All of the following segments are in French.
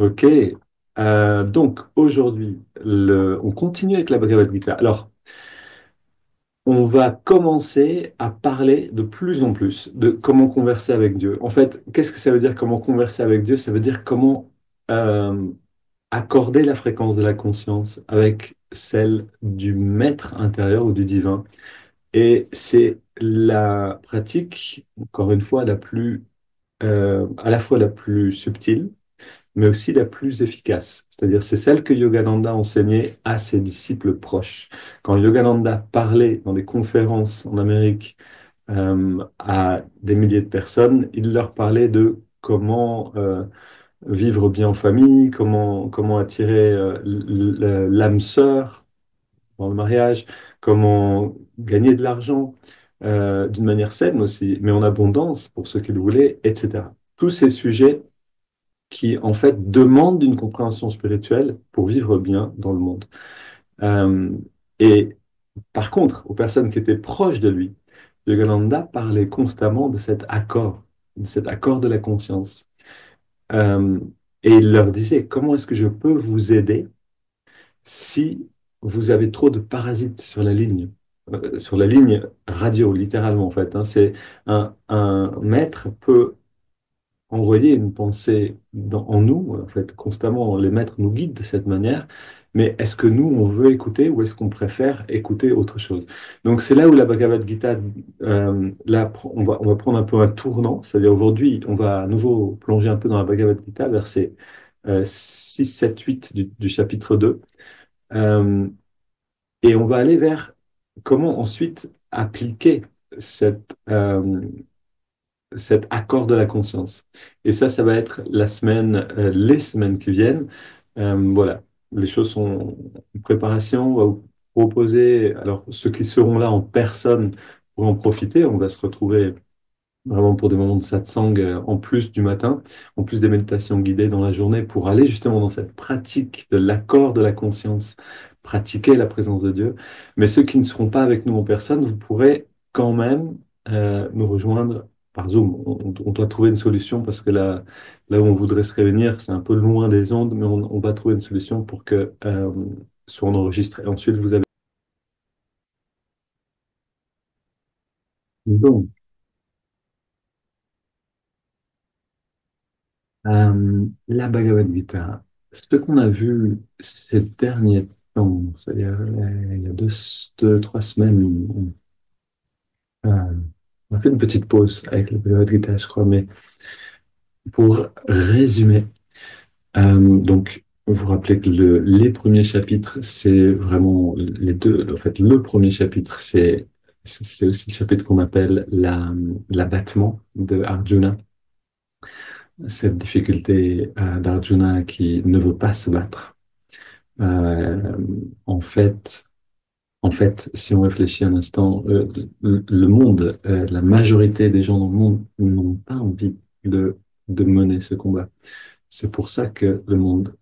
Ok. Donc aujourd'hui, on continue avec la Bhagavad Gita. Alors, on va commencer à parler de plus en plus de comment converser avec Dieu. En fait, qu'est-ce que ça veut dire comment converser avec Dieu? Ça veut dire comment euh, accorder la fréquence de la conscience avec celle du maître intérieur ou du divin. Et c'est la pratique, encore une fois, à la fois la plus subtile mais aussi la plus efficace. C'est-à-dire, c'est celle que Yogananda enseignait à ses disciples proches. Quand Yogananda parlait dans des conférences en Amérique à des milliers de personnes, il leur parlait de comment vivre bien en famille, comment attirer l'âme sœur dans le mariage, comment gagner de l'argent d'une manière saine aussi, mais en abondance pour ceux qui le voulaient, etc. Tous ces sujets qui, en fait, demande une compréhension spirituelle pour vivre bien dans le monde. Euh, et par contre, aux personnes qui étaient proches de lui, Yogananda parlait constamment de cet accord de la conscience. Euh, et il leur disait, comment est-ce que je peux vous aider si vous avez trop de parasites sur la ligne radio, littéralement, en fait. Hein. C'est un maître peut envoyer une pensée en nous, en fait, constamment, les maîtres nous guident de cette manière, mais est-ce que nous, on veut écouter ou est-ce qu'on préfère écouter autre chose? Donc c'est là où la Bhagavad Gita, on va prendre un peu un tournant, c'est-à-dire aujourd'hui, on va à nouveau plonger un peu dans la Bhagavad Gita, versets 6, 7, 8 du chapitre 2, euh, et on va aller vers comment ensuite appliquer cet accord de la conscience. Et ça va être les semaines qui viennent. Voilà, les choses sont en préparation. On va vous proposer, alors ceux qui seront là en personne pour en profiter, on va se retrouver vraiment pour des moments de satsang en plus du matin, en plus des méditations guidées dans la journée pour aller justement dans cette pratique de l'accord de la conscience, pratiquer la présence de Dieu. Mais ceux qui ne seront pas avec nous en personne, vous pourrez quand même nous rejoindre par Zoom. On doit trouver une solution parce que là où on voudrait se réunir, c'est un peu loin des ondes, mais on va trouver une solution pour que soit on enregistre et ensuite vous avez... Donc, la Bhagavad Gita, ce qu'on a vu ces derniers temps, c'est-à-dire il y a deux, 3 semaines, on a fait une petite pause avec la Bhagavad Gita, je crois, mais pour résumer, donc vous vous rappelez que les premiers chapitres, c'est vraiment les deux, en fait, le premier chapitre, c'est aussi le chapitre qu'on appelle l'abattement de Arjuna, cette difficulté d'Arjuna qui ne veut pas se battre. Euh, en fait, si on réfléchit un instant, le monde, la majorité des gens dans le monde n'ont pas envie de mener ce combat. C'est pour ça que le monde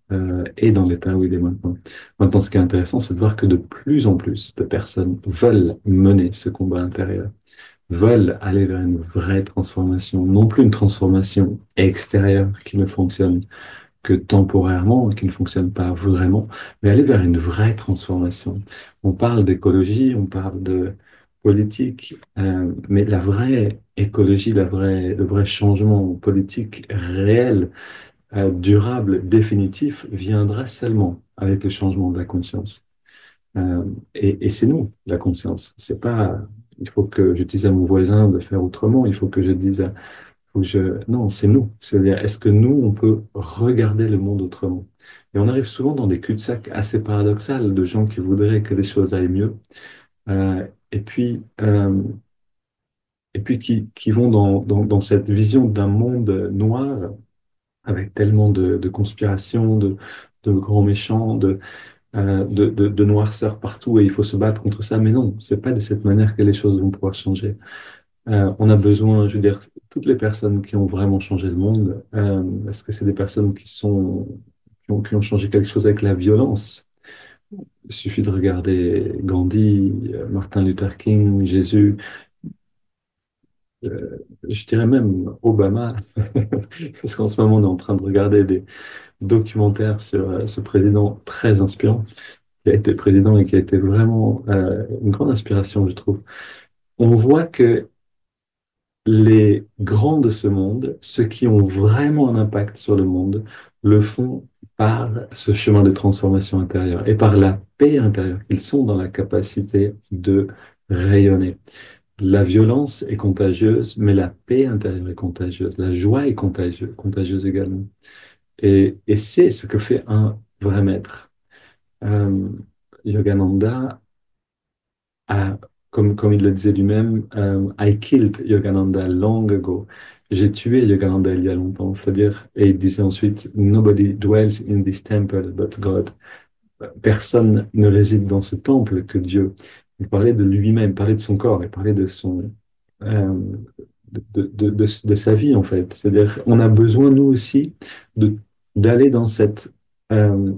est dans l'état où il est maintenant. Maintenant, ce qui est intéressant, c'est de voir que de plus en plus de personnes veulent mener ce combat intérieur, veulent aller vers une vraie transformation, non plus une transformation extérieure qui ne fonctionne que temporairement, qui ne fonctionne pas vraiment, mais aller vers une vraie transformation. On parle d'écologie, on parle de politique, mais la vraie écologie, le vrai changement politique réel, durable, définitif, viendra seulement avec le changement de la conscience. Et c'est nous, la conscience. C'est pas, il faut que je dise à mon voisin de faire autrement, il faut que je dise à non, c'est nous. C'est-à-dire, est-ce que nous, on peut regarder le monde autrement? Et on arrive souvent dans des cul-de-sac assez paradoxales de gens qui voudraient que les choses aillent mieux, euh, et puis, euh, et puis qui vont dans cette vision d'un monde noir avec tellement de conspirations, de grands méchants, de noirceur partout, et il faut se battre contre ça. Mais non, c'est pas de cette manière que les choses vont pouvoir changer. On a besoin, je veux dire, toutes les personnes qui ont vraiment changé le monde, est-ce que c'est des personnes qui ont changé quelque chose avec la violence? Il suffit de regarder Gandhi, Martin Luther King, Jésus. je dirais même Obama, parce qu'en ce moment, on est en train de regarder des documentaires sur ce président très inspirant, qui a été président et qui a été vraiment une grande inspiration, je trouve. On voit que les grands de ce monde, ceux qui ont vraiment un impact sur le monde, le font par ce chemin de transformation intérieure et par la paix intérieure. Ils sont dans la capacité de rayonner. La violence est contagieuse, mais la paix intérieure est contagieuse. La joie est contagieuse également. Et c'est ce que fait un vrai maître. Euh, Yogananda a, comme il le disait lui-même, I killed Yogananda long ago. J'ai tué Yogananda il y a longtemps. C'est-à-dire, et il disait ensuite, Nobody dwells in this temple but God. Personne ne réside dans ce temple que Dieu. Il parlait de lui-même, il parlait de son corps, il parlait de son, de sa vie, en fait. C'est-à-dire, on a besoin, nous aussi, de, d'aller dans cette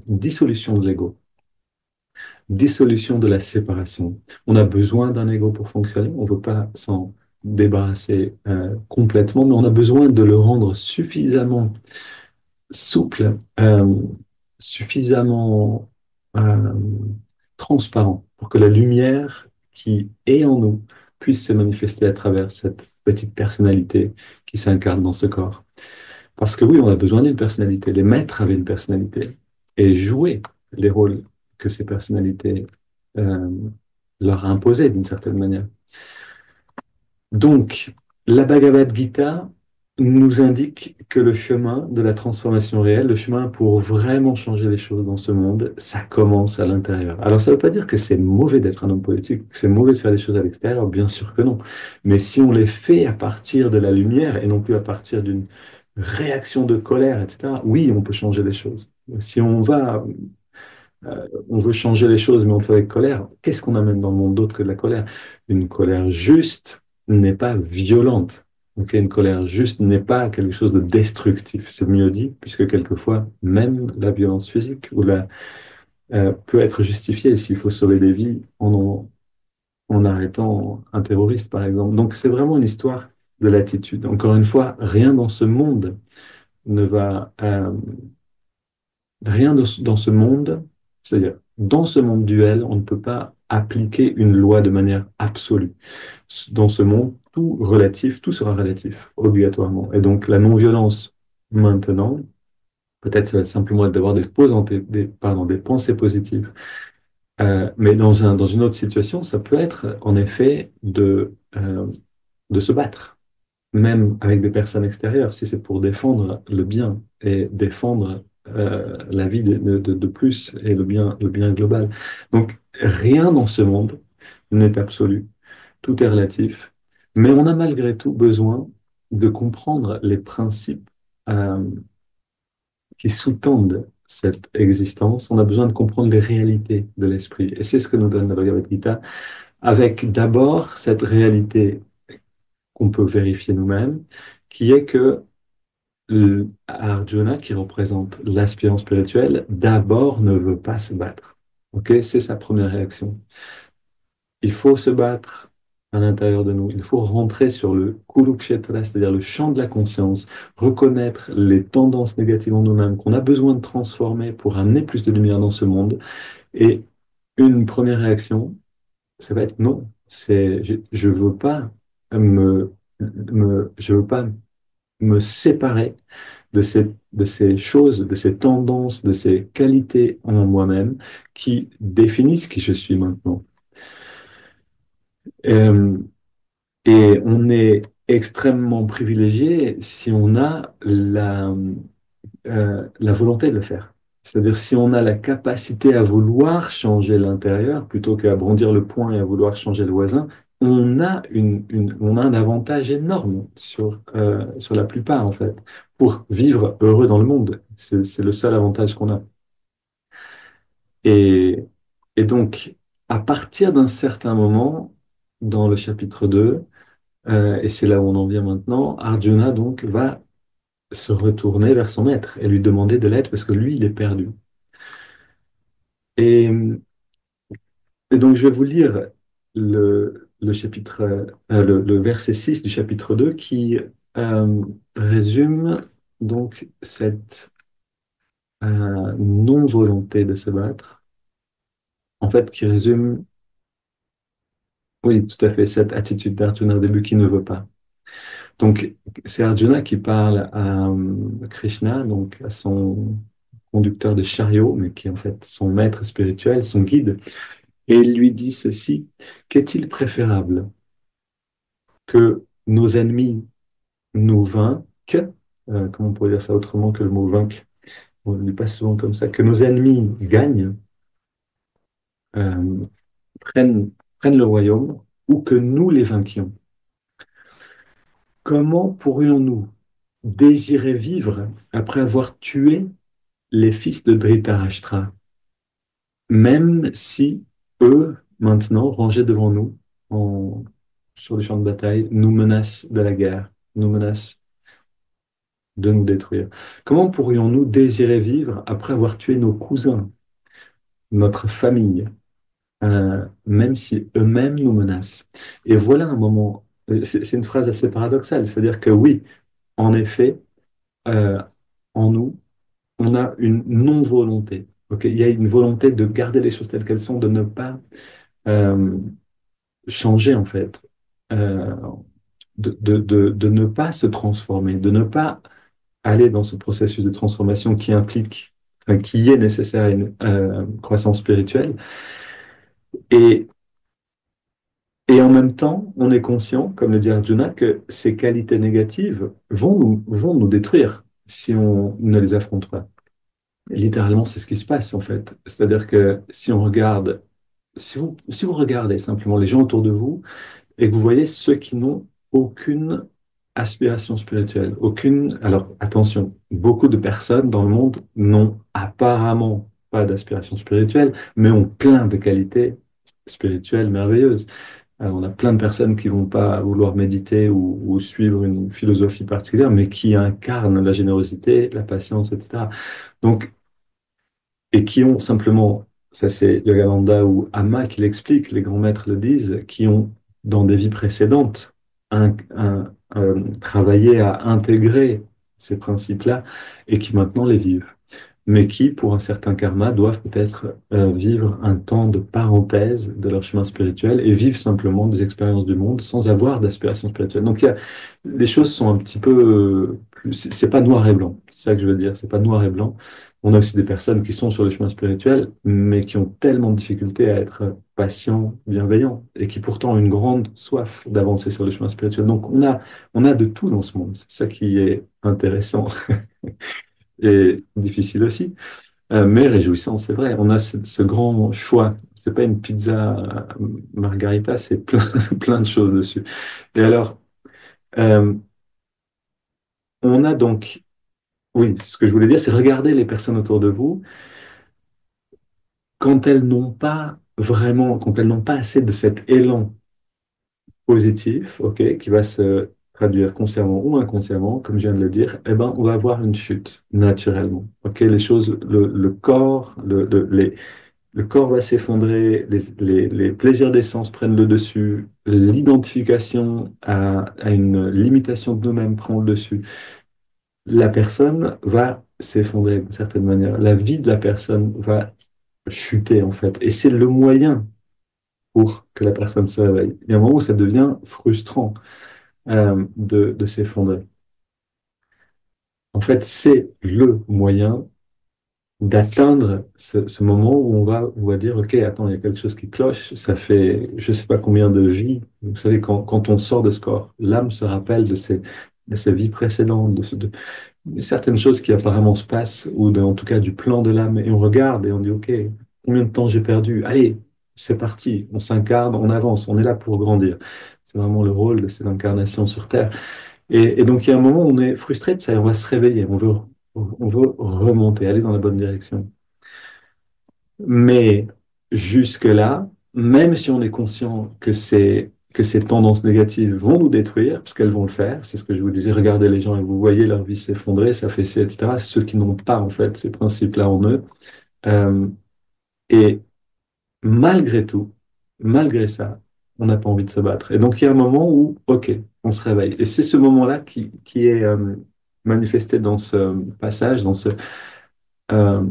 dissolution de l'ego, dissolution de la séparation. On a besoin d'un ego pour fonctionner, on ne veut pas s'en débarrasser complètement, mais on a besoin de le rendre suffisamment souple, suffisamment euh, transparent pour que la lumière qui est en nous puisse se manifester à travers cette petite personnalité qui s'incarne dans ce corps. Parce que oui, on a besoin d'une personnalité. Les maîtres avaient une personnalité et jouaient les rôles que ces personnalités euh, leur imposaient d'une certaine manière. Donc, la Bhagavad Gita nous indique que le chemin de la transformation réelle, le chemin pour vraiment changer les choses dans ce monde, ça commence à l'intérieur. Alors, ça ne veut pas dire que c'est mauvais d'être un homme politique, que c'est mauvais de faire des choses à l'extérieur, bien sûr que non. Mais si on les fait à partir de la lumière et non plus à partir d'une réaction de colère, etc., oui, on peut changer les choses. Si on veut changer les choses, mais on le fait avec colère. Qu'est-ce qu'on amène dans le monde d'autre que de la colère? Une colère juste n'est pas violente. Ok, une colère juste n'est pas quelque chose de destructif. C'est mieux dit, puisque quelquefois, même la violence physique peut être justifiée s'il faut sauver des vies en arrêtant un terroriste, par exemple. Donc, c'est vraiment une histoire de l'attitude. Encore une fois, rien dans ce monde ne va rien dans ce monde, c'est-à-dire dans ce monde duel, on ne peut pas appliquer une loi de manière absolue. Dans ce monde, tout relatif, tout sera relatif, obligatoirement. Et donc la non-violence maintenant, peut-être ça va simplement être d'avoir des pensées positives. Mais dans une autre situation, ça peut être en effet de se battre même avec des personnes extérieures, si c'est pour défendre le bien et défendre la vie de plus et le bien global. Donc, rien dans ce monde n'est absolu, tout est relatif, mais on a malgré tout besoin de comprendre les principes euh, qui sous-tendent cette existence. On a besoin de comprendre les réalités de l'esprit. Et c'est ce que nous donne la Bhagavad Gita, avec d'abord cette réalité qu'on peut vérifier nous-mêmes, qui est que Arjuna, qui représente l'aspirant spirituel, d'abord ne veut pas se battre. Ok, c'est sa première réaction. Il faut se battre à l'intérieur de nous. Il faut rentrer sur le Kurukshetra, c'est-à-dire le champ de la conscience, reconnaître les tendances négatives en nous-mêmes qu'on a besoin de transformer pour amener plus de lumière dans ce monde. Et une première réaction, ça va être non. Je veux pas je veux pas me séparer de ces choses, de ces tendances, de ces qualités en moi-même qui définissent qui je suis maintenant. Euh, et on est extrêmement privilégié si on a la volonté de le faire. C'est-à-dire si on a la capacité à vouloir changer l'intérieur plutôt qu'à brandir le poing et à vouloir changer le voisin, on a un avantage énorme sur la plupart, en fait, pour vivre heureux dans le monde. C'est le seul avantage qu'on a. Et, et donc, à partir d'un certain moment, dans le chapitre 2, et c'est là où on en vient maintenant, Arjuna donc va se retourner vers son maître et lui demander de l'aide parce que lui, il est perdu. Et, et donc, je vais vous lire le chapitre, le verset 6 du chapitre 2 qui résume donc cette non-volonté de se battre, en fait, qui résume, oui, tout à fait, cette attitude d'Arjuna au début qui ne veut pas. Donc, c'est Arjuna qui parle à Krishna, donc à son conducteur de chariot, mais qui est en fait son maître spirituel, son guide, et il lui dit ceci, qu'est-il préférable que nos ennemis nous vainquent, comment on pourrait dire ça autrement que le mot vaincre, on ne le dit pas souvent comme ça, que nos ennemis gagnent, euh, prennent, prennent le royaume, ou que nous les vainquions. Comment pourrions-nous désirer vivre après avoir tué les fils de Dhritarashtra, même si eux, maintenant, rangés devant nous, sur les champs de bataille, nous menacent de la guerre, nous menacent de nous détruire. Comment pourrions-nous désirer vivre après avoir tué nos cousins, notre famille, même si eux-mêmes nous menacent? Et voilà un moment, c'est une phrase assez paradoxale, c'est-à-dire que oui, en effet, euh, en nous, on a une non-volonté. Ok, il y a une volonté de garder les choses telles qu'elles sont, de ne pas euh, changer en fait, euh, de ne pas se transformer, de ne pas aller dans ce processus de transformation qui implique, enfin, qui est nécessaire à une croissance spirituelle. Et, et en même temps, on est conscient, comme le dit Arjuna, que ces qualités négatives vont nous détruire si on ne les affronte pas. Littéralement, c'est ce qui se passe en fait. C'est-à-dire que si on regarde, si vous regardez simplement les gens autour de vous, et que vous voyez ceux qui n'ont aucune aspiration spirituelle, aucune... Alors attention, beaucoup de personnes dans le monde n'ont apparemment pas d'aspiration spirituelle, mais ont plein de qualités spirituelles merveilleuses. On a plein de personnes qui vont pas vouloir méditer ou suivre une philosophie particulière, mais qui incarnent la générosité, la patience, etc. Donc, et qui ont simplement, ça c'est Yogananda ou Amma qui l'explique, les grands maîtres le disent, qui ont, dans des vies précédentes, travaillé à intégrer ces principes-là et qui maintenant les vivent, mais qui, pour un certain karma, doivent peut-être vivre un temps de parenthèse de leur chemin spirituel et vivre simplement des expériences du monde sans avoir d'aspiration spirituelle. Donc, les choses sont un petit peu c'est pas noir et blanc, c'est ça que je veux dire, c'est pas noir et blanc. On a aussi des personnes qui sont sur le chemin spirituel, mais qui ont tellement de difficultés à être patients, bienveillants, et qui pourtant ont une grande soif d'avancer sur le chemin spirituel. Donc, on a de tout dans ce monde. C'est ça qui est intéressant et difficile aussi. Mais réjouissant, c'est vrai. On a ce grand choix. C'est pas une pizza margarita, c'est plein, plein de choses dessus. Et alors, euh, on a donc, oui, ce que je voulais dire, c'est regarder les personnes autour de vous quand elles n'ont pas vraiment, quand elles n'ont pas assez de cet élan positif, ok, qui va se traduire consciemment ou inconsciemment, comme je viens de le dire, eh ben, on va avoir une chute naturellement. Ok, les choses, le corps, le corps va s'effondrer, les plaisirs des sens prennent le dessus, l'identification à une limitation de nous-mêmes prend le dessus. La personne va s'effondrer d'une certaine manière. La vie de la personne va chuter, en fait. Et c'est le moyen pour que la personne se réveille. Il y a un moment où ça devient frustrant de s'effondrer. En fait, c'est le moyen d'atteindre ce moment où on va dire, OK, attends, il y a quelque chose qui cloche, ça fait je sais pas combien de vies. Vous savez, quand on sort de ce corps, l'âme se rappelle de ses vies précédentes, de certaines choses qui apparemment se passent, ou en tout cas du plan de l'âme, et on regarde et on dit, OK, combien de temps j'ai perdu? Allez, c'est parti, on s'incarne, on avance, on est là pour grandir. C'est vraiment le rôle de cette incarnation sur Terre. Et donc, il y a un moment où on est frustré de ça, et on va se réveiller, on veut remonter, aller dans la bonne direction. Mais jusque-là, même si on est conscient que ces tendances négatives vont nous détruire, parce qu'elles vont le faire, c'est ce que je vous disais, regardez les gens et vous voyez leur vie s'effondrer, s'affaisser, etc. Ceux qui n'ont pas, en fait, ces principes-là en eux. Euh, et malgré tout, malgré ça, on n'a pas envie de se battre. Et donc, il y a un moment où, OK, on se réveille. Et c'est ce moment-là qui est manifesté dans ce passage, dans ce euh,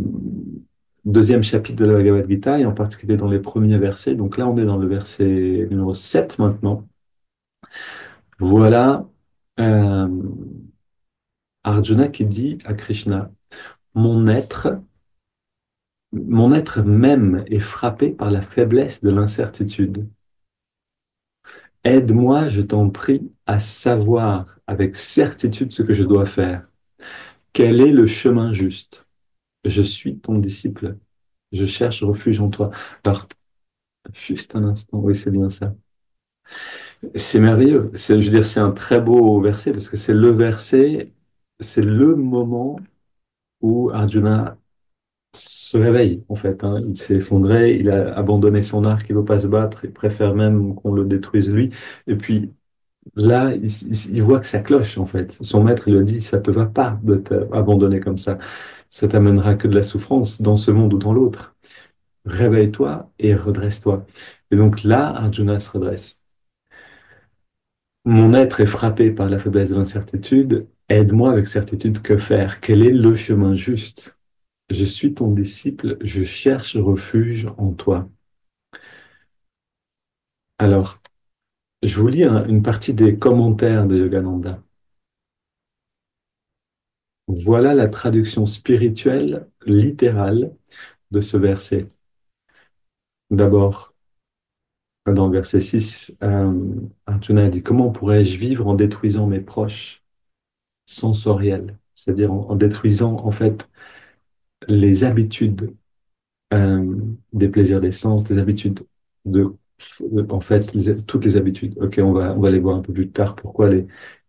deuxième chapitre de la Bhagavad Gita, et en particulier dans les premiers versets. Donc là, on est dans le verset numéro 7 maintenant. Voilà euh, Arjuna qui dit à Krishna, mon être, mon être même est frappé par la faiblesse de l'incertitude. Aide-moi, je t'en prie, à savoir avec certitude ce que je dois faire. Quel est le chemin juste? Je suis ton disciple. Je cherche refuge en toi. Alors, juste un instant, oui, c'est bien ça. C'est merveilleux. Je veux dire, c'est un très beau verset parce que c'est le verset, c'est le moment où Arjuna se réveille, en fait, hein. Il s'est effondré, il a abandonné son arc, il ne veut pas se battre, il préfère même qu'on le détruise lui. Et puis là, il voit que ça cloche, en fait. Son maître lui dit, ça te va pas de t'abandonner comme ça t'amènera que de la souffrance dans ce monde ou dans l'autre. Réveille-toi et redresse-toi. Et donc là, Arjuna se redresse. Mon être est frappé par la faiblesse de l'incertitude. Aide-moi avec certitude, que faire? Quel est le chemin juste? Je suis ton disciple, je cherche refuge en toi. Alors, je vous lis une partie des commentaires de Yogananda. Voilà la traduction spirituelle, littérale de ce verset. D'abord, dans le verset 6, Arjuna dit, comment pourrais-je vivre en détruisant mes proches sensoriels? C'est-à-dire en détruisant en fait les habitudes des plaisirs des sens, des habitudes de, en fait, toutes les habitudes. Ok, on va les voir un peu plus tard. Pourquoi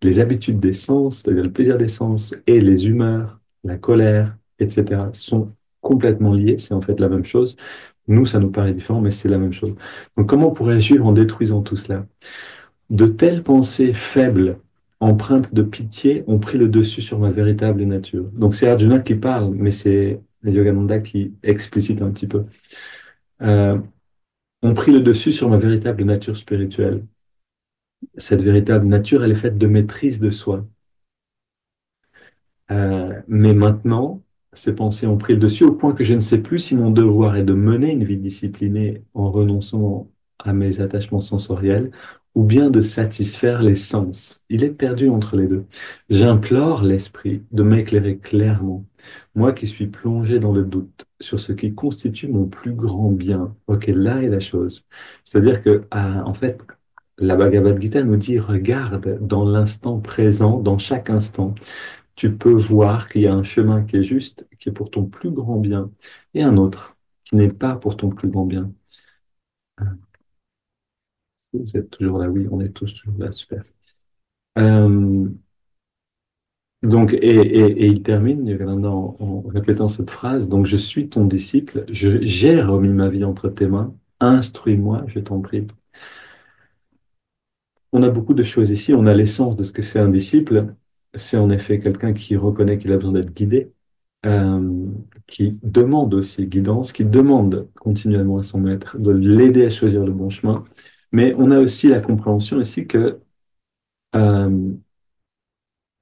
les habitudes des sens, c'est-à-dire le plaisir des sens et les humeurs, la colère, etc., sont complètement liées. C'est en fait la même chose. Nous, ça nous paraît différent, mais c'est la même chose. Donc, comment pourrais-je vivre en détruisant tout cela? De telles pensées faibles, empreintes de pitié, ont pris le dessus sur ma véritable nature. Donc, c'est Arjuna qui parle, mais c'est Yogananda qui explicite un petit peu. Euh, ont pris le dessus sur ma véritable nature spirituelle. Cette véritable nature, elle est faite de maîtrise de soi. Mais maintenant, ces pensées ont pris le dessus au point que je ne sais plus si mon devoir est de mener une vie disciplinée en renonçant à mes attachements sensoriels ou bien de satisfaire les sens. Il est perdu entre les deux. J'implore l'esprit de m'éclairer clairement, moi qui suis plongé dans le doute sur ce qui constitue mon plus grand bien. Ok, là est la chose. C'est-à-dire que, en fait, la Bhagavad Gita nous dit, regarde dans l'instant présent, dans chaque instant tu peux voir qu'il y a un chemin qui est juste, qui est pour ton plus grand bien, et un autre qui n'est pas pour ton plus grand bien. Vous êtes toujours là, oui, on est tous toujours là, super. Euh, donc, et il termine Yogananda, en répétant cette phrase, donc je suis ton disciple, j'ai remis ma vie entre tes mains, instruis-moi, je t'en prie. On a beaucoup de choses ici, on a l'essence de ce que c'est un disciple, c'est en effet quelqu'un qui reconnaît qu'il a besoin d'être guidé, euh, qui demande aussi guidance, qui demande continuellement à son maître de l'aider à choisir le bon chemin. Mais on a aussi la compréhension aussi euh,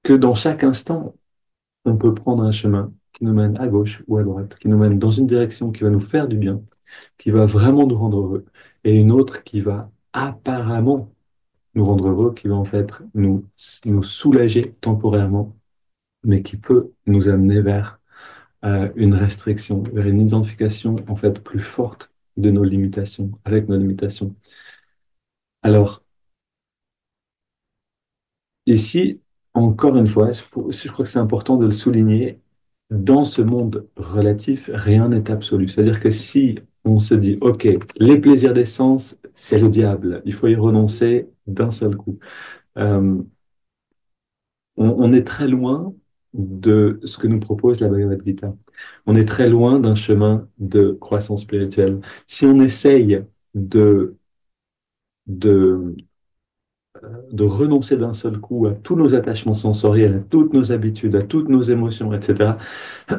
que dans chaque instant, on peut prendre un chemin qui nous mène à gauche ou à droite, qui nous mène dans une direction qui va nous faire du bien, qui va vraiment nous rendre heureux, et une autre qui va apparemment nous rendre heureux, qui va en fait nous soulager temporairement, mais qui peut nous amener vers une restriction, vers une identification en fait plus forte de nos limitations, avec nos limitations. Alors, ici, encore une fois, je crois que c'est important de le souligner, dans ce monde relatif, rien n'est absolu. C'est-à-dire que si on se dit, OK, les plaisirs des sens, c'est le diable, il faut y renoncer d'un seul coup. Euh, on est très loin de ce que nous propose la Bhagavad Gita. On est très loin d'un chemin de croissance spirituelle. Si on essaye de, de, de renoncer d'un seul coup à tous nos attachements sensoriels, à toutes nos habitudes, à toutes nos émotions, etc.,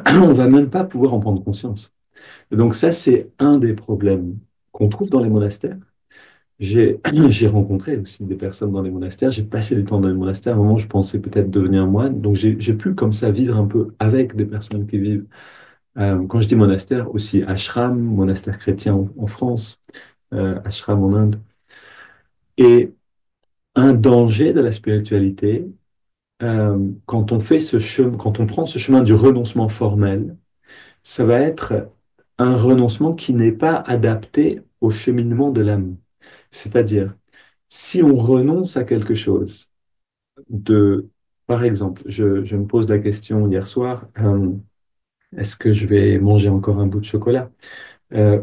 on va même pas pouvoir en prendre conscience. Et donc ça, c'est un des problèmes qu'on trouve dans les monastères, J'ai j'ai rencontré aussi des personnes dans les monastères, j'ai passé du temps dans les monastères. À un moment, je pensais peut-être devenir moine, donc j'ai pu comme ça vivre un peu avec des personnes qui vivent. Quand je dis monastère, aussi ashram, monastère chrétien en France, ashram en Inde. Et un danger de la spiritualité, quand on fait ce chemin, quand on prend ce chemin du renoncement formel, ça va être un renoncement qui n'est pas adapté au cheminement de l'âme. C'est-à-dire, si on renonce à quelque chose, de, par exemple, je me pose la question hier soir, est-ce que je vais manger encore un bout de chocolat?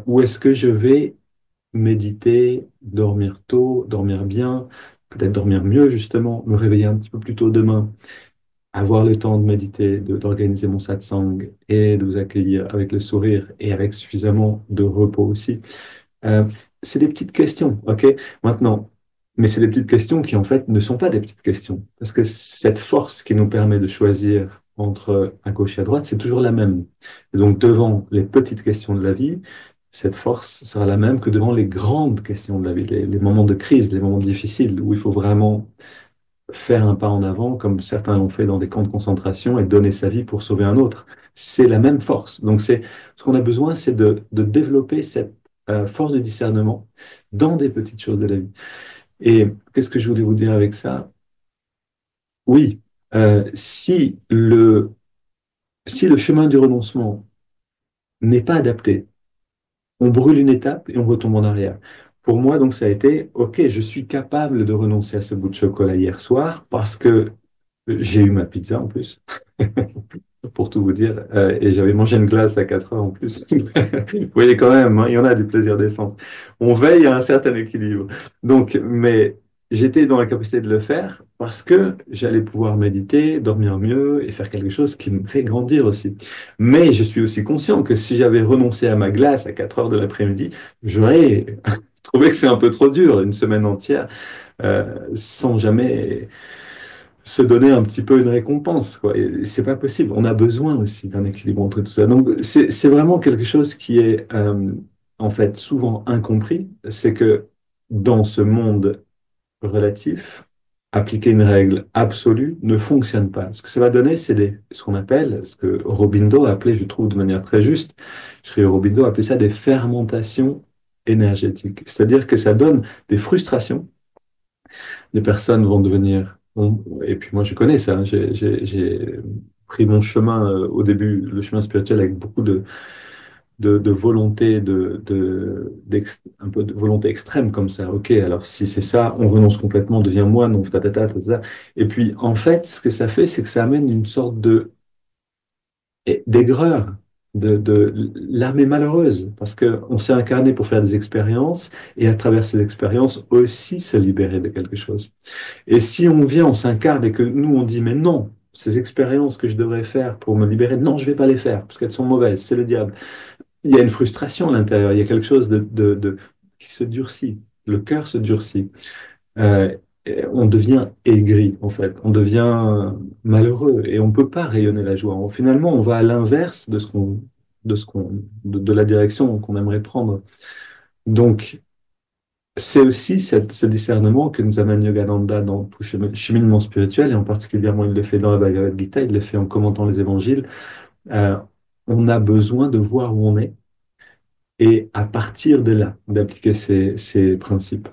Ou est-ce que je vais méditer, dormir tôt, dormir bien, peut-être dormir mieux justement, me réveiller un petit peu plus tôt demain, avoir le temps de méditer, d'organiser mon satsang et de vous accueillir avec le sourire et avec suffisamment de repos aussi. Euh, c'est des petites questions, ok? Maintenant, mais c'est des petites questions qui en fait ne sont pas des petites questions. Parce que cette force qui nous permet de choisir entre à gauche et à droite, c'est toujours la même. Et donc devant les petites questions de la vie, cette force sera la même que devant les grandes questions de la vie, les moments de crise, les moments difficiles, où il faut vraiment faire un pas en avant, comme certains l'ont fait dans des camps de concentration, et donner sa vie pour sauver un autre. C'est la même force. Donc, ce qu'on a besoin, c'est de développer cette force de discernement dans des petites choses de la vie. Et qu'est-ce que je voulais vous dire avec ça? Oui, si le chemin du renoncement n'est pas adapté, on brûle une étape et on retombe en arrière. Pour moi, donc, ça a été, OK, je suis capable de renoncer à ce bout de chocolat hier soir parce que j'ai eu ma pizza en plus. Pour tout vous dire. Et j'avais mangé une glace à 4 heures en plus. Vous voyez quand même, hein, il y en a du plaisir d'essence. On veille à un certain équilibre. Donc, mais j'étais dans la capacité de le faire parce que j'allais pouvoir méditer, dormir mieux et faire quelque chose qui me fait grandir aussi. Mais je suis aussi conscient que si j'avais renoncé à ma glace à 4 heures de l'après-midi, j'aurais trouvé que c'est un peu trop dur, une semaine entière, sans jamais se donner un petit peu une récompense, quoi. Et c'est pas possible. On a besoin aussi d'un équilibre entre tout ça. Donc, c'est vraiment quelque chose qui est, en fait, souvent incompris. C'est que dans ce monde relatif, appliquer une règle absolue ne fonctionne pas. Ce que ça va donner, c'est ce qu'on appelle, ce que Aurobindo a appelé, je trouve, de manière très juste, Sri Aurobindo a appelé ça des fermentations énergétiques. C'est-à-dire que ça donne des frustrations. Les personnes vont devenir... Et puis moi, je connais ça, hein. J'ai pris mon chemin au début, le chemin spirituel, avec beaucoup de volonté, un peu de volonté extrême comme ça. OK, alors si c'est ça, on renonce complètement, on devient moine, on fait ta. Et puis, en fait, ce que ça fait, c'est que ça amène une sorte d'aigreur. L'âme est malheureuse parce qu'on s'est incarné pour faire des expériences et à travers ces expériences aussi se libérer de quelque chose. Et si on vient, on s'incarne et que nous, on dit, mais non, ces expériences que je devrais faire pour me libérer, non, je vais pas les faire parce qu'elles sont mauvaises, c'est le diable. Il y a une frustration à l'intérieur, il y a quelque chose qui se durcit, le cœur se durcit. Et on devient aigri, en fait, on devient malheureux et on peut pas rayonner la joie. Finalement, on va à l'inverse de la direction qu'on aimerait prendre. Donc, c'est aussi ce discernement que nous amène Yogananda dans tout cheminement spirituel, et en particulièrement il le fait dans la Bhagavad Gita, il le fait en commentant les évangiles. Euh, on a besoin de voir où on est et à partir de là, d'appliquer ces principes.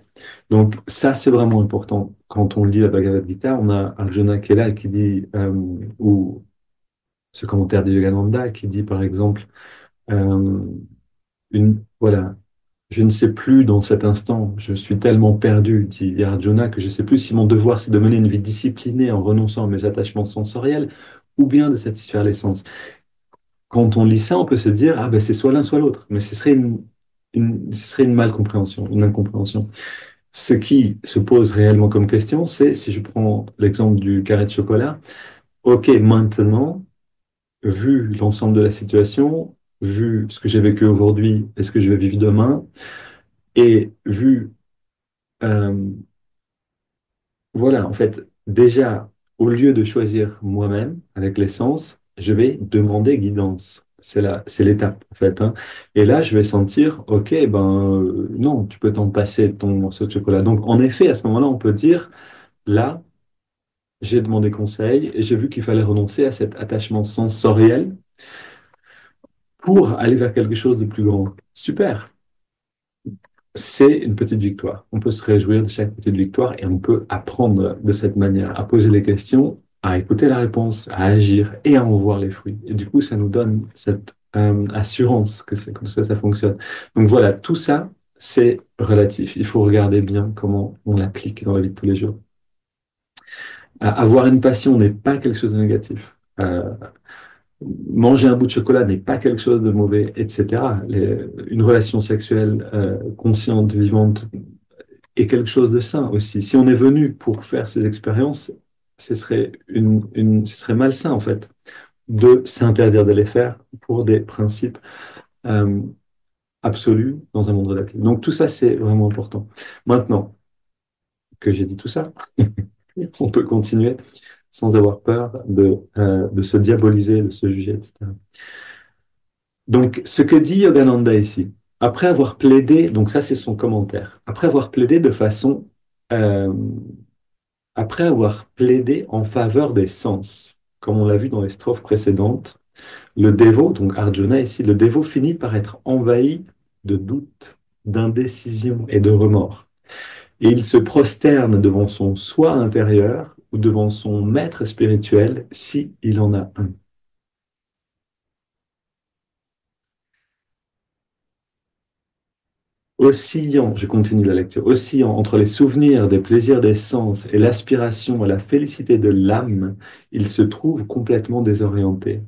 Donc ça, c'est vraiment important. Quand on lit la Bhagavad Gita, on a Arjuna qui est là et qui dit, ou ce commentaire de Yogananda qui dit par exemple, euh, voilà, je ne sais plus dans cet instant, je suis tellement perdu, dit Arjuna, que je ne sais plus si mon devoir c'est de mener une vie disciplinée en renonçant à mes attachements sensoriels ou bien de satisfaire les sens. Quand on lit ça, on peut se dire, ah ben c'est soit l'un soit l'autre, mais ce serait une malcompréhension, une incompréhension. Ce qui se pose réellement comme question, c'est, si je prends l'exemple du carré de chocolat, ok, maintenant, vu l'ensemble de la situation, vu ce que j'ai vécu aujourd'hui et ce que je vais vivre demain, et vu euh, voilà, en fait, déjà, au lieu de choisir moi-même avec l'essence, je vais demander guidance. c'est l'étape, en fait, hein. Et là, je vais sentir, OK, ben, non, tu peux t'en passer de ton morceau de chocolat. Donc, en effet, à ce moment-là, on peut dire, là, j'ai demandé conseil et j'ai vu qu'il fallait renoncer à cet attachement sensoriel pour aller vers quelque chose de plus grand. Super. C'est une petite victoire. On peut se réjouir de chaque petite victoire et on peut apprendre de cette manière à poser les questions, à écouter la réponse, à agir et à en voir les fruits. Et du coup, ça nous donne cette assurance que c'est comme ça fonctionne. Donc voilà, tout ça, c'est relatif. Il faut regarder bien comment on l'applique dans la vie de tous les jours. Avoir une passion n'est pas quelque chose de négatif. Manger un bout de chocolat n'est pas quelque chose de mauvais, etc. Une relation sexuelle consciente, vivante, est quelque chose de sain aussi. Si on est venu pour faire ces expériences, ce serait malsain en fait de s'interdire de les faire pour des principes euh, absolus dans un monde relatif. Donc tout ça, c'est vraiment important. Maintenant que j'ai dit tout ça, on peut continuer sans avoir peur de se diaboliser, de se juger, etc. Donc, ce que dit Yogananda ici, après avoir plaidé, donc ça c'est son commentaire, après avoir plaidé de façon, euh, après avoir plaidé en faveur des sens, comme on l'a vu dans les strophes précédentes, le dévot, donc Arjuna ici, le dévot finit par être envahi de doutes, d'indécision et de remords. Et il se prosterne devant son soi intérieur ou devant son maître spirituel, si il en a un. Oscillant, je continue la lecture, oscillant entre les souvenirs des plaisirs des sens et l'aspiration à la félicité de l'âme, il se trouve complètement désorienté.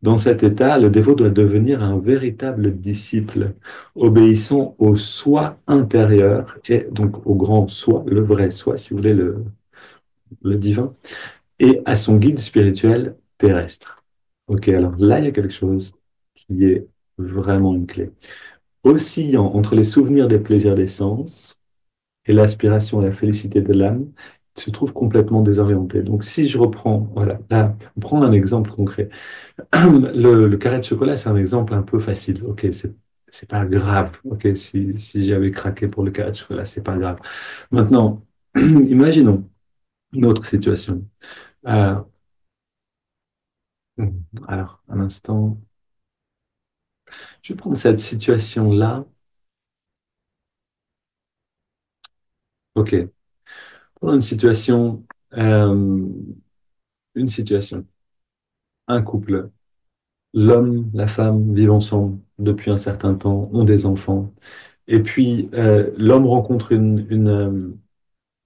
Dans cet état, le dévot doit devenir un véritable disciple, obéissant au soi intérieur et donc au grand soi, le vrai soi, si vous voulez, le divin, et à son guide spirituel terrestre. Ok, alors là, il y a quelque chose qui est vraiment une clé. Oscillant entre les souvenirs des plaisirs des sens et l'aspiration à la félicité de l'âme, il se trouve complètement désorienté. Donc, si je reprends, voilà, là, on prend un exemple concret. Le carré de chocolat, c'est un exemple un peu facile. Ok, c'est pas grave. Ok, si j'avais craqué pour le carré de chocolat, c'est pas grave. Maintenant, imaginons une autre situation. Euh, alors, un instant, je vais prendre cette situation-là. Ok, prenons euh, une situation, un couple. L'homme, la femme vivent ensemble depuis un certain temps, ont des enfants. Et puis, l'homme rencontre une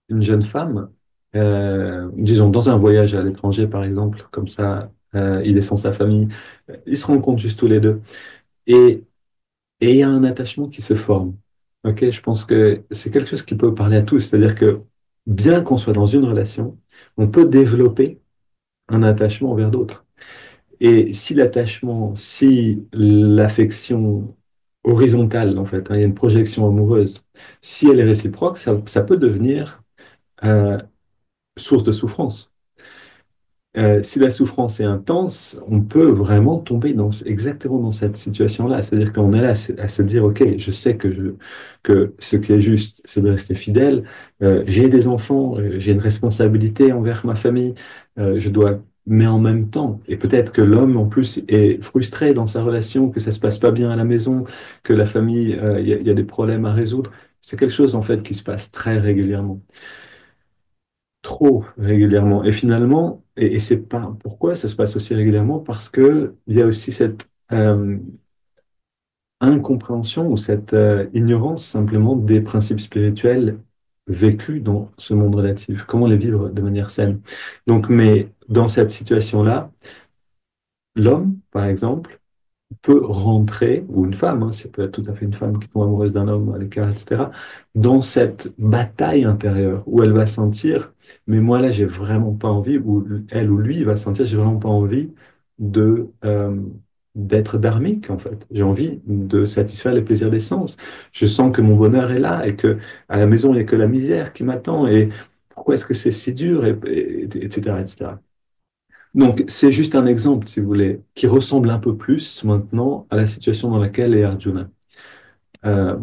jeune femme, disons, dans un voyage à l'étranger, par exemple, comme ça, il est sans sa famille. Ils se rencontrent juste tous les deux. Et, et il y a un attachement qui se forme. Ok, je pense que c'est quelque chose qui peut parler à tous. C'est-à-dire que bien qu'on soit dans une relation, on peut développer un attachement envers d'autres. Et si l'attachement, si l'affection horizontale, en fait, hein, il y a une projection amoureuse, si elle est réciproque, ça peut devenir euh, source de souffrance. Si la souffrance est intense, on peut vraiment tomber exactement dans cette situation-là. C'est-à-dire qu'on est là à se dire, OK, je sais que ce qui est juste, c'est de rester fidèle. J'ai des enfants, j'ai une responsabilité envers ma famille, je dois, mais en même temps, et peut-être que l'homme en plus est frustré dans sa relation, que ça se passe pas bien à la maison, que la famille, il y a des problèmes à résoudre. C'est quelque chose en fait qui se passe très régulièrement, trop régulièrement. Et finalement, et c'est pas pourquoi ça se passe aussi régulièrement, parce que il y a aussi cette incompréhension ou cette ignorance simplement des principes spirituels vécus dans ce monde relatif. Comment les vivre de manière saine. Donc, mais dans cette situation-là, l'homme, par exemple, peut rentrer, ou une femme, hein, c'est peut être tout à fait une femme qui tombe amoureuse d'un homme à l'écart, etc., dans cette bataille intérieure où elle va sentir, mais moi là, j'ai vraiment pas envie, ou elle ou lui va sentir, j'ai vraiment pas envie d'être dharmique, en fait. J'ai envie de satisfaire les plaisirs des sens. Je sens que mon bonheur est là et que à la maison, il n'y a que la misère qui m'attend et pourquoi est-ce que c'est si dur, etc., etc. Donc, c'est juste un exemple, si vous voulez, qui ressemble un peu plus maintenant à la situation dans laquelle est Arjuna. Euh,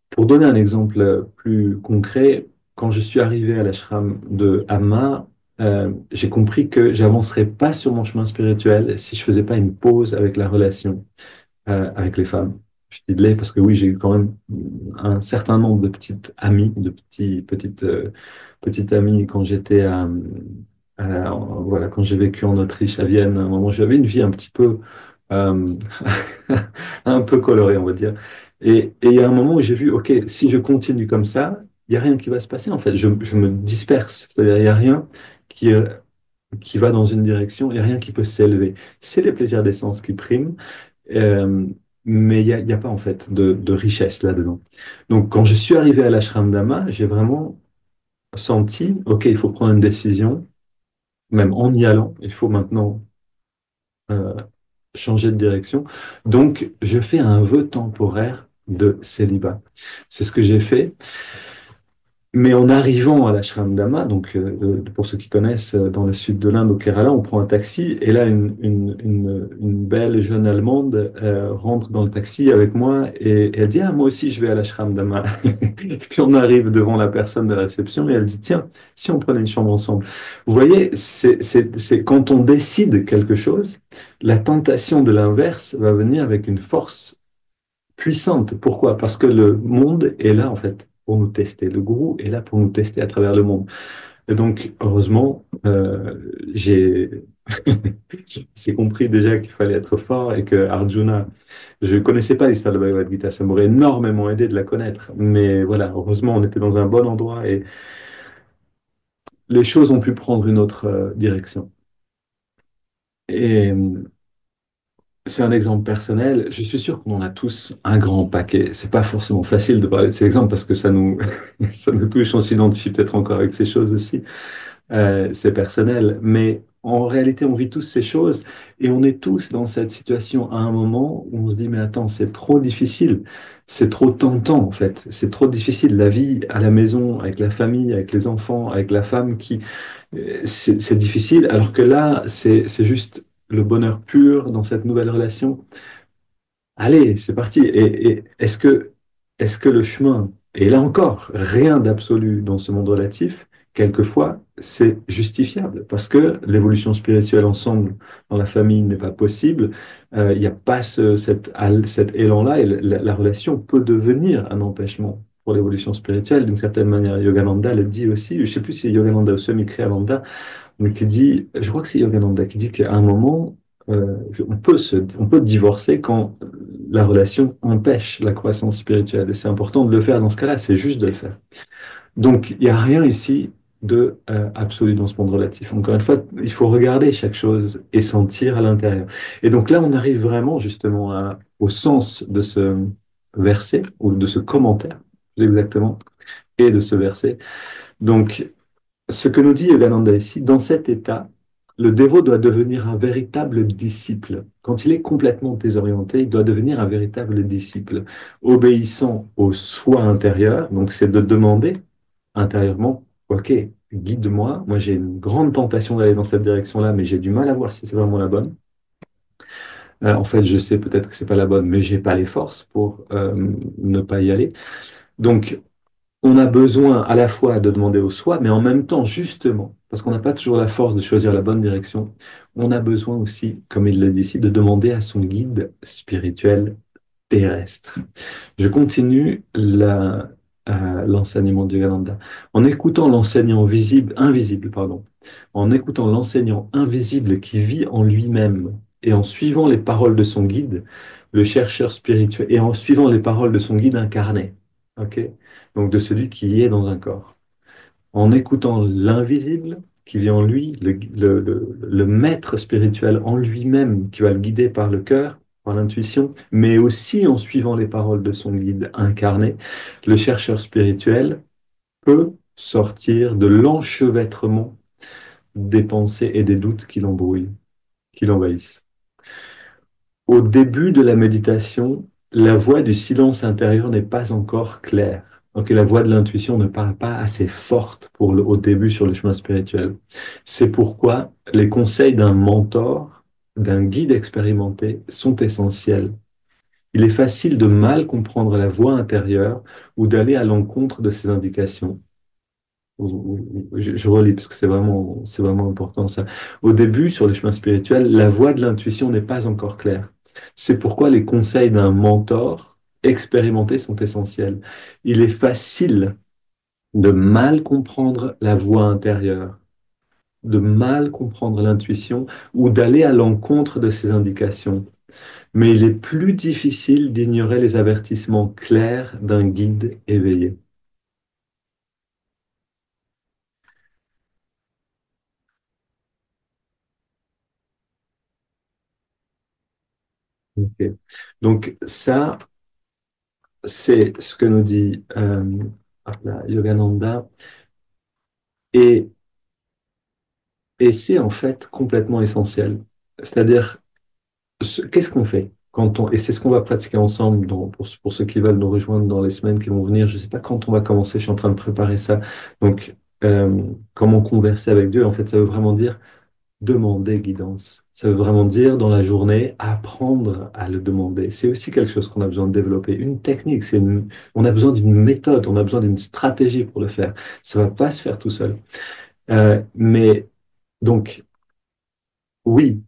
pour donner un exemple plus concret, quand je suis arrivé à l'ashram de Amma, j'ai compris que j'avancerais pas sur mon chemin spirituel si je faisais pas une pause avec la relation avec les femmes. Je dis de les parce que oui, j'ai eu quand même un certain nombre de petites amies, de petites amies quand j'étais voilà, quand j'ai vécu en Autriche, à Vienne. À un moment, j'avais une vie un petit peu euh, un peu colorée, on va dire. Et il y a un moment où j'ai vu, OK, si je continue comme ça, il n'y a rien qui va se passer en fait. Je me disperse. C'est-à-dire, il n'y a rien qui, euh, qui va dans une direction, il n'y a rien qui peut s'élever. C'est les plaisirs d'essence qui priment. Euh, mais il y a pas en fait de richesse là-dedans. Donc quand je suis arrivé à l'ashram d'Ama, j'ai vraiment senti, OK, il faut prendre une décision, même en y allant, il faut maintenant euh, changer de direction. Donc je fais un vœu temporaire de célibat. C'est ce que j'ai fait. Mais en arrivant à l'ashram d'Ama, donc pour ceux qui connaissent, dans le sud de l'Inde, au Kerala, on prend un taxi et là, une belle jeune Allemande rentre dans le taxi avec moi et elle dit, ah, moi aussi, je vais à l'ashram d'Ama. Puis on arrive devant la personne de la réception et elle dit, tiens, si on prenait une chambre ensemble. Vous voyez, c'est quand on décide quelque chose, la tentation de l'inverse va venir avec une force puissante. Pourquoi? Parce que le monde est là, en fait, pour nous tester. Le gourou est là pour nous tester à travers le monde. Et donc, heureusement, j'ai compris déjà qu'il fallait être fort et que Arjuna, je ne connaissais pas l'histoire de Bhagavad Gita, ça m'aurait énormément aidé de la connaître. Mais voilà, heureusement, on était dans un bon endroit et les choses ont pu prendre une autre direction. Et c'est un exemple personnel. Je suis sûr qu'on en a tous un grand paquet. C'est pas forcément facile de parler de ces exemples parce que ça nous, ça nous touche. On s'identifie peut-être encore avec ces choses aussi. C'est personnel. Mais en réalité, on vit tous ces choses et on est tous dans cette situation à un moment où on se dit, mais attends, c'est trop difficile. C'est trop tentant, en fait. C'est trop difficile. La vie à la maison, avec la famille, avec les enfants, avec la femme qui, c'est difficile. Alors que là, c'est juste le bonheur pur dans cette nouvelle relation. Allez, c'est parti. Et est-ce que le chemin, et là encore, rien d'absolu dans ce monde relatif, quelquefois, c'est justifiable parce que l'évolution spirituelle ensemble dans la famille n'est pas possible. Il n'y a pas cet élan-là et la relation peut devenir un empêchement pour l'évolution spirituelle d'une certaine manière. Yogananda le dit aussi, je ne sais plus si c'est Yogananda ou Swami Kriyananda, mais qui dit, je crois que c'est Yogananda qui dit qu'à un moment, on peut divorcer quand la relation empêche la croissance spirituelle. Et c'est important de le faire dans ce cas-là, c'est juste de le faire. Donc, il n'y a rien ici de absolu dans ce monde relatif. Encore une fois, il faut regarder chaque chose et sentir à l'intérieur. Et donc là, on arrive vraiment justement au sens de ce verset, ou de ce commentaire, plus exactement, et de ce verset. Donc, ce que nous dit Yogananda ici, dans cet état, le dévot doit devenir un véritable disciple. Quand il est complètement désorienté, il doit devenir un véritable disciple, obéissant au soi intérieur. Donc, c'est de demander intérieurement, OK, guide-moi. Moi, j'ai une grande tentation d'aller dans cette direction-là, mais j'ai du mal à voir si c'est vraiment la bonne. En fait, je sais peut-être que c'est pas la bonne, mais j'ai pas les forces pour ne pas y aller. Donc, on a besoin à la fois de demander au soi, mais en même temps, justement, parce qu'on n'a pas toujours la force de choisir la bonne direction, on a besoin aussi, comme il le dit ici, de demander à son guide spirituel terrestre. Je continue l'enseignement du Yogananda. En écoutant l'enseignant invisible, pardon, en écoutant l'enseignant invisible qui vit en lui-même et en suivant les paroles de son guide, le chercheur spirituel, et en suivant les paroles de son guide incarné, ok? Donc de celui qui est dans un corps. En écoutant l'invisible qui vit en lui, le maître spirituel en lui-même qui va le guider par le cœur, par l'intuition, mais aussi en suivant les paroles de son guide incarné, le chercheur spirituel peut sortir de l'enchevêtrement des pensées et des doutes qui l'embrouillent, qui l'envahissent. Au début de la méditation, la voix du silence intérieur n'est pas encore claire. Ok, la voix de l'intuition ne parle pas assez forte au début sur le chemin spirituel. C'est pourquoi les conseils d'un mentor, d'un guide expérimenté sont essentiels. Il est facile de mal comprendre la voix intérieure ou d'aller à l'encontre de ses indications. Je relis parce que c'est vraiment important ça. Au début, sur le chemin spirituel, la voie de l'intuition n'est pas encore claire. C'est pourquoi les conseils d'un mentor expérimenté sont essentiels. Il est facile de mal comprendre la voix intérieure, de mal comprendre l'intuition ou d'aller à l'encontre de ses indications. Mais il est plus difficile d'ignorer les avertissements clairs d'un guide éveillé. Ok. Donc ça, c'est ce que nous dit Yogananda, et, et c'est en fait complètement essentiel. C'est-à-dire, qu'est-ce qu'on fait et c'est ce qu'on va pratiquer ensemble pour ceux qui veulent nous rejoindre dans les semaines qui vont venir. Je ne sais pas quand on va commencer, je suis en train de préparer ça. Donc, comment converser avec Dieu, en fait, ça veut vraiment dire demander guidance. Ça veut vraiment dire dans la journée apprendre à le demander. C'est aussi quelque chose qu'on a besoin de développer. Une technique, on a besoin d'une méthode, on a besoin d'une stratégie pour le faire. Ça va pas se faire tout seul. Mais donc, oui,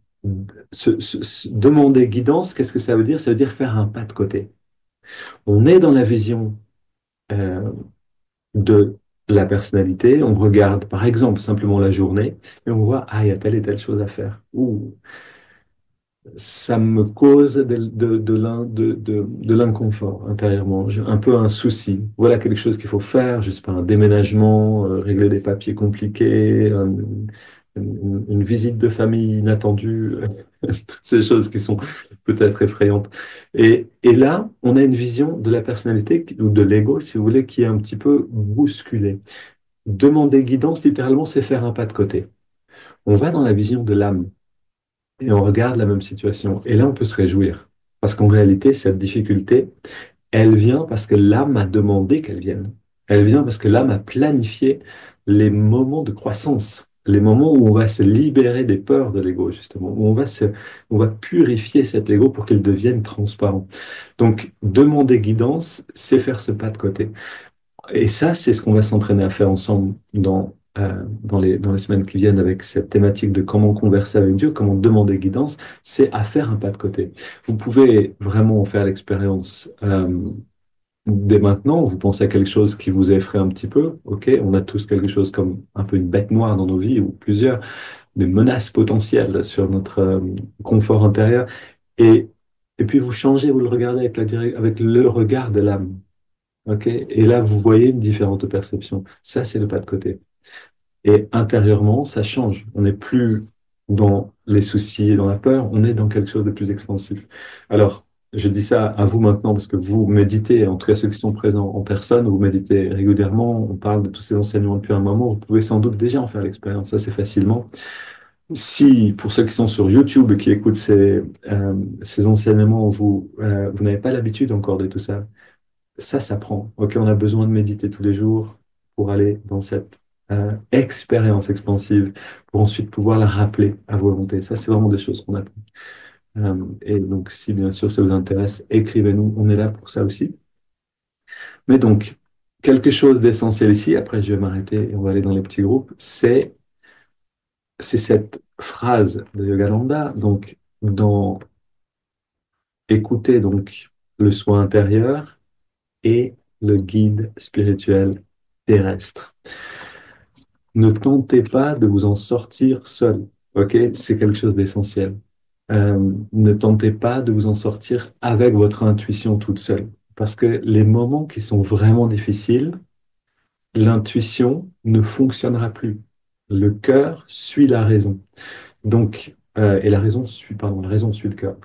demander guidance, qu'est-ce que ça veut dire? Ça veut dire faire un pas de côté. On est dans la vision euh, de la personnalité, on regarde par exemple simplement la journée et on voit, ah, il y a telle et telle chose à faire. Ouh, ça me cause de l'inconfort intérieurement. J'ai un peu un souci. Voilà quelque chose qu'il faut faire, je sais pas, un déménagement, régler des papiers compliqués, une visite de famille inattendue, toutes ces choses qui sont peut-être effrayantes. Et là, on a une vision de la personnalité ou de l'ego, si vous voulez, qui est un petit peu bousculée. Demander guidance, littéralement, c'est faire un pas de côté. On va dans la vision de l'âme et on regarde la même situation. Et là, on peut se réjouir. Parce qu'en réalité, cette difficulté, elle vient parce que l'âme a demandé qu'elle vienne. Elle vient parce que l'âme a planifié les moments de croissance, les moments où on va se libérer des peurs de l'ego, justement, où on va purifier cet ego pour qu'il devienne transparent. Donc, demander guidance, c'est faire ce pas de côté. Et ça, c'est ce qu'on va s'entraîner à faire ensemble dans les semaines qui viennent avec cette thématique de comment converser avec Dieu, comment demander guidance, c'est à faire un pas de côté. Vous pouvez vraiment en faire l'expérience dès maintenant. Vous pensez à quelque chose qui vous effraie un petit peu, ok? On a tous quelque chose comme un peu une bête noire dans nos vies, ou plusieurs, des menaces potentielles sur notre confort intérieur. Et, et puis vous changez, vous le regardez avec le regard de l'âme. OK? Et là, vous voyez une différente perception. Ça, c'est le pas de côté. Et intérieurement, ça change. On n'est plus dans les soucis et dans la peur, on est dans quelque chose de plus expansif. Alors, je dis ça à vous maintenant parce que vous méditez, en tout cas ceux qui sont présents en personne, vous méditez régulièrement, on parle de tous ces enseignements depuis un moment, vous pouvez sans doute déjà en faire l'expérience assez facilement. Si, pour ceux qui sont sur YouTube et qui écoutent ces enseignements, vous n'avez pas l'habitude encore de tout ça, ça s'apprend. Ok, on a besoin de méditer tous les jours pour aller dans cette expérience expansive, pour ensuite pouvoir la rappeler à volonté. Ça, c'est vraiment des choses qu'on apprend. Et donc, si bien sûr ça vous intéresse, écrivez-nous. On est là pour ça aussi. Mais donc, quelque chose d'essentiel ici, après je vais m'arrêter et on va aller dans les petits groupes, c'est cette phrase de Yogananda, donc dans écouter donc le soin intérieur et le guide spirituel terrestre. Ne tentez pas de vous en sortir seul, ok? C'est quelque chose d'essentiel. Ne tentez pas de vous en sortir avec votre intuition toute seule, parce que les moments qui sont vraiment difficiles, l'intuition ne fonctionnera plus. Le cœur suit la raison. Donc, et la raison suit le cœur.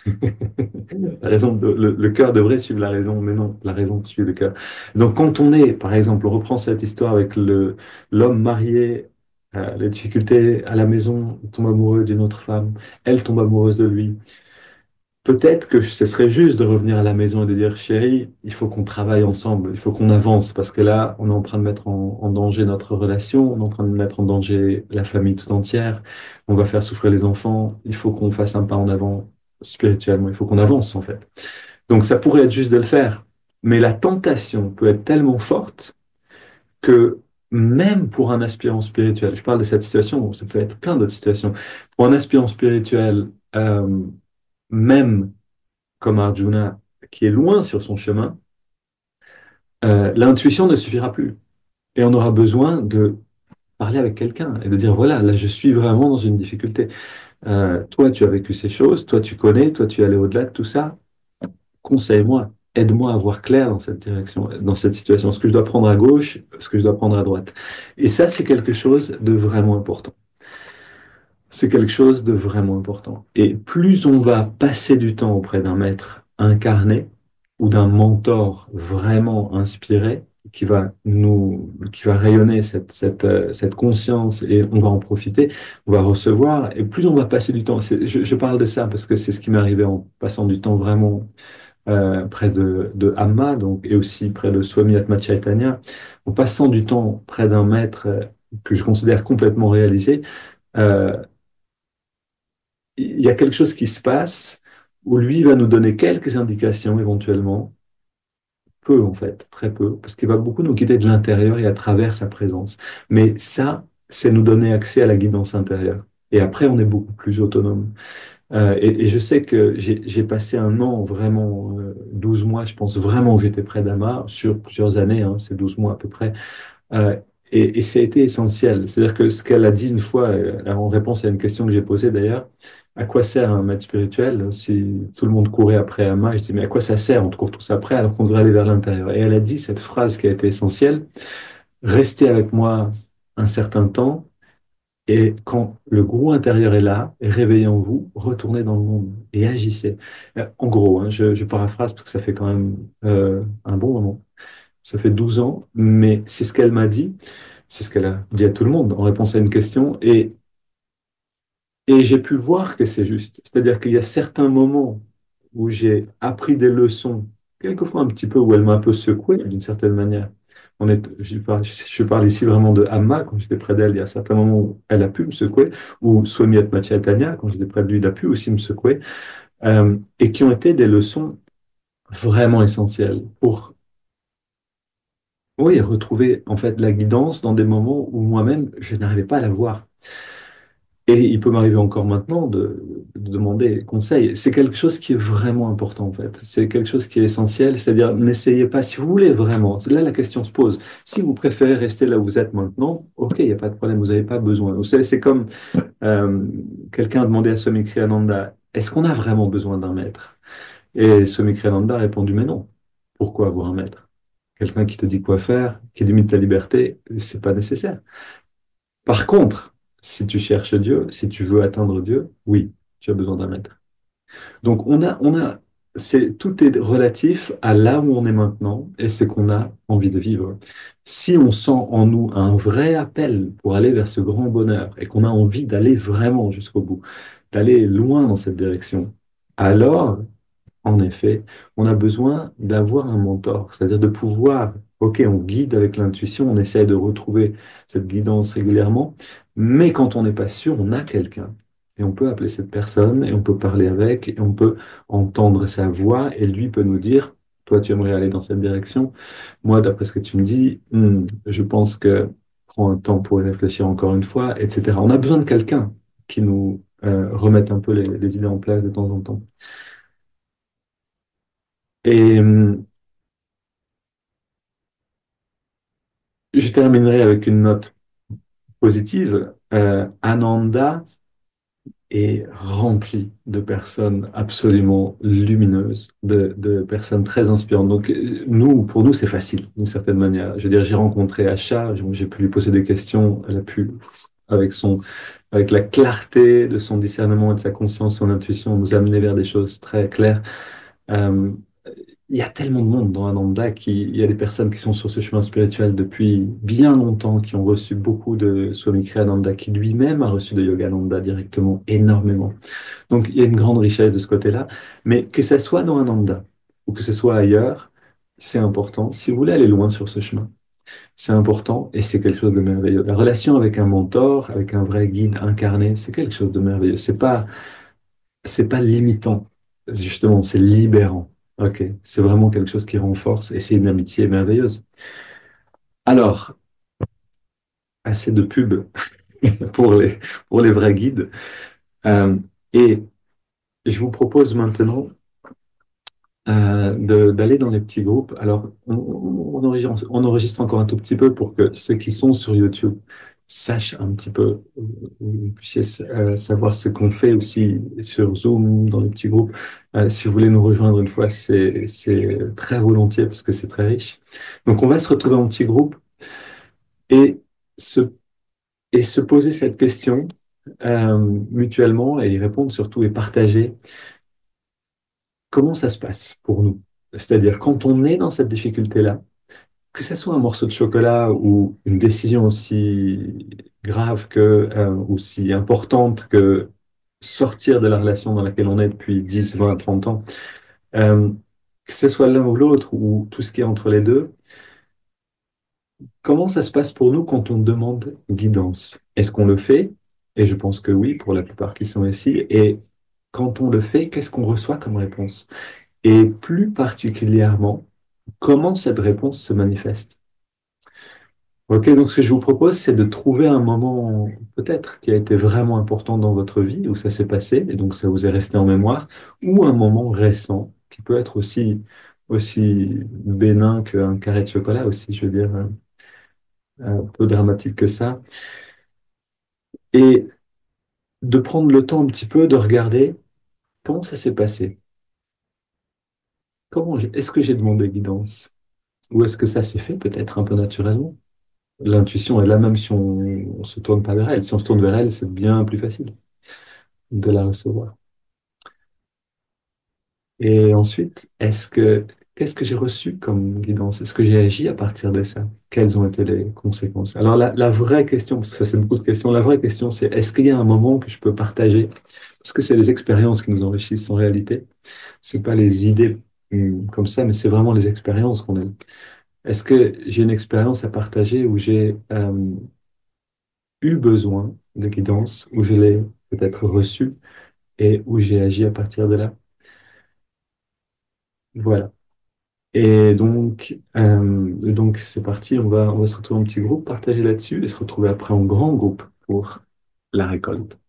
Le cœur devrait suivre la raison, mais non, la raison suit le cœur. Donc, quand on est, par exemple, on reprend cette histoire avec l'homme marié, les difficultés à la maison, il tombe amoureux d'une autre femme, elle tombe amoureuse de lui. peut-être que ce serait juste de revenir à la maison et de dire, chérie, il faut qu'on travaille ensemble, il faut qu'on avance, parce que là, on est en train de mettre en danger notre relation, on est en train de mettre en danger la famille tout entière, on va faire souffrir les enfants, il faut qu'on fasse un pas en avant spirituellement, il faut qu'on avance en fait. Donc ça pourrait être juste de le faire, mais la tentation peut être tellement forte que même pour un aspirant spirituel, je parle de cette situation, ça peut être plein d'autres situations, pour un aspirant spirituel, même comme Arjuna, qui est loin sur son chemin, l'intuition ne suffira plus. Et on aura besoin de parler avec quelqu'un et de dire, voilà, là, je suis vraiment dans une difficulté. Toi, tu as vécu ces choses, toi, tu connais, toi, tu es allé au-delà de tout ça. Conseille-moi, aide-moi à voir clair dans cette direction, dans cette situation, ce que je dois prendre à gauche, ce que je dois prendre à droite. Et ça, c'est quelque chose de vraiment important. C'est quelque chose de vraiment important. Et plus on va passer du temps auprès d'un maître incarné ou d'un mentor vraiment inspiré, qui va rayonner cette conscience et on va en profiter, on va recevoir, et plus on va passer du temps, je parle de ça parce que c'est ce qui m'est arrivé en passant du temps vraiment près de Amma, donc, et aussi près de Swami Atma Chaitanya, en passant du temps près d'un maître que je considère complètement réalisé, euh, il y a quelque chose qui se passe où lui va nous donner quelques indications éventuellement, peu en fait, très peu, parce qu'il va beaucoup nous guider de l'intérieur et à travers sa présence. Mais ça, c'est nous donner accès à la guidance intérieure. Et après, on est beaucoup plus autonome. Et je sais que j'ai passé un an, vraiment 12 mois, je pense vraiment où j'étais près d'Ama, sur plusieurs années, hein, c'est 12 mois à peu près, euh, et ça a été essentiel. C'est-à-dire que ce qu'elle a dit une fois, en réponse à une question que j'ai posée d'ailleurs, à quoi sert un maître spirituel si tout le monde courait après Amma? Je dis, mais à quoi ça sert? On te court tous après alors qu'on devrait aller vers l'intérieur. Et elle a dit cette phrase qui a été essentielle, restez avec moi un certain temps, et quand le gourou intérieur est là, réveillez en vous, retournez dans le monde et agissez. En gros, hein, je paraphrase parce que ça fait quand même un bon moment. Ça fait 12 ans, mais c'est ce qu'elle m'a dit, c'est ce qu'elle a dit à tout le monde en réponse à une question, et j'ai pu voir que c'est juste. C'est-à-dire qu'il y a certains moments où j'ai appris des leçons, quelquefois un petit peu, où elle m'a un peu secoué d'une certaine manière. Je parle ici vraiment de Amma, quand j'étais près d'elle, il y a certains moments où elle a pu me secouer, ou Swami Atmachaitanya, quand j'étais près de lui, il a pu aussi me secouer, et qui ont été des leçons vraiment essentielles pour, oui, retrouver en fait la guidance dans des moments où moi-même, je n'arrivais pas à la voir. Et il peut m'arriver encore maintenant de demander conseil. C'est quelque chose qui est vraiment important en fait. C'est quelque chose qui est essentiel. C'est-à-dire, n'essayez pas, si vous voulez vraiment, là la question se pose. Si vous préférez rester là où vous êtes maintenant, ok, il n'y a pas de problème, vous n'avez pas besoin. Vous savez, c'est comme euh, quelqu'un a demandé à Swami Kriyananda, est-ce qu'on a vraiment besoin d'un maître? Et Swami Kriyananda a répondu, mais non. Pourquoi avoir un maître? Quelqu'un qui te dit quoi faire, qui limite ta liberté, c'est pas nécessaire. Par contre, si tu cherches Dieu, si tu veux atteindre Dieu, oui, tu as besoin d'un maître. Donc tout est relatif à là où on est maintenant et ce qu'on a envie de vivre. Si on sent en nous un vrai appel pour aller vers ce grand bonheur et qu'on a envie d'aller vraiment jusqu'au bout, d'aller loin dans cette direction, alors en effet, on a besoin d'avoir un mentor, c'est-à-dire de pouvoir, ok, on guide avec l'intuition, on essaie de retrouver cette guidance régulièrement, mais quand on n'est pas sûr, on a quelqu'un. Et on peut appeler cette personne, et on peut parler avec, et on peut entendre sa voix, et lui peut nous dire, toi, tu aimerais aller dans cette direction. Moi, d'après ce que tu me dis, je pense que prends un temps pour y réfléchir encore une fois, etc. On a besoin de quelqu'un qui nous remette un peu les idées en place de temps en temps. Et je terminerai avec une note positive. Ananda est rempli de personnes absolument lumineuses, de personnes très inspirantes. Donc, pour nous, c'est facile, d'une certaine manière. Je veux dire, j'ai rencontré Asha, j'ai pu lui poser des questions, elle a pu, avec avec la clarté de son discernement et de sa conscience, son intuition, nous amener vers des choses très claires. Euh, il y a tellement de monde dans Ananda il y a des personnes qui sont sur ce chemin spirituel depuis bien longtemps, qui ont reçu beaucoup de Swami Kriyananda, qui lui-même a reçu de Yogananda directement, énormément. Donc, il y a une grande richesse de ce côté-là. Mais que ça soit dans Ananda ou que ce soit ailleurs, c'est important. Si vous voulez aller loin sur ce chemin, c'est important et c'est quelque chose de merveilleux. La relation avec un mentor, avec un vrai guide incarné, c'est quelque chose de merveilleux. C'est pas limitant, justement, c'est libérant. Ok, c'est vraiment quelque chose qui renforce et c'est une amitié merveilleuse. Alors, assez de pub pour pour les vrais guides. Euh, et je vous propose maintenant d'aller dans les petits groupes. Alors, on enregistre encore un tout petit peu pour que ceux qui sont sur YouTube sachent un petit peu, vous puissiez savoir ce qu'on fait aussi sur Zoom, dans les petits groupes. Si vous voulez nous rejoindre une fois, c'est très volontiers parce que c'est très riche. Donc, on va se retrouver en petits groupes et se, et se poser cette question mutuellement et y répondre surtout et partager comment ça se passe pour nous. C'est-à-dire, quand on est dans cette difficulté-là, que ce soit un morceau de chocolat ou une décision aussi grave aussi importante que sortir de la relation dans laquelle on est depuis 10, 20, 30 ans, euh, que ce soit l'un ou l'autre ou tout ce qui est entre les deux, comment ça se passe pour nous quand on demande guidance? Est-ce qu'on le fait? Et je pense que oui, pour la plupart qui sont ici. Et quand on le fait, qu'est-ce qu'on reçoit comme réponse? Et plus particulièrement, comment cette réponse se manifeste? Ok, donc ce que je vous propose, c'est de trouver un moment peut-être qui a été vraiment important dans votre vie, où ça s'est passé, et donc ça vous est resté en mémoire, ou un moment récent, qui peut être aussi bénin qu'un carré de chocolat aussi, je veux dire, un peu dramatique que ça, et de prendre le temps un petit peu de regarder comment ça s'est passé. Est-ce que j'ai demandé guidance? Ou est-ce que ça s'est fait peut-être un peu naturellement? L'intuition est là même si on se tourne pas vers elle. Si on se tourne vers elle, c'est bien plus facile de la recevoir. Et ensuite, qu'est-ce que j'ai reçu comme guidance? Est-ce que j'ai agi à partir de ça? Quelles ont été les conséquences? Alors, la vraie question, parce que ça, c'est beaucoup de questions, la vraie question, c'est est-ce qu'il y a un moment que je peux partager? Parce que c'est les expériences qui nous enrichissent en réalité. C'est pas les idées comme ça, mais c'est vraiment les expériences qu'on a. Est-ce que j'ai une expérience à partager où j'ai eu besoin de guidance, où je l'ai peut-être reçue et où j'ai agi à partir de là? Voilà. Et donc c'est parti, on va se retrouver en petit groupe, partager là-dessus et se retrouver après en grand groupe pour la récolte.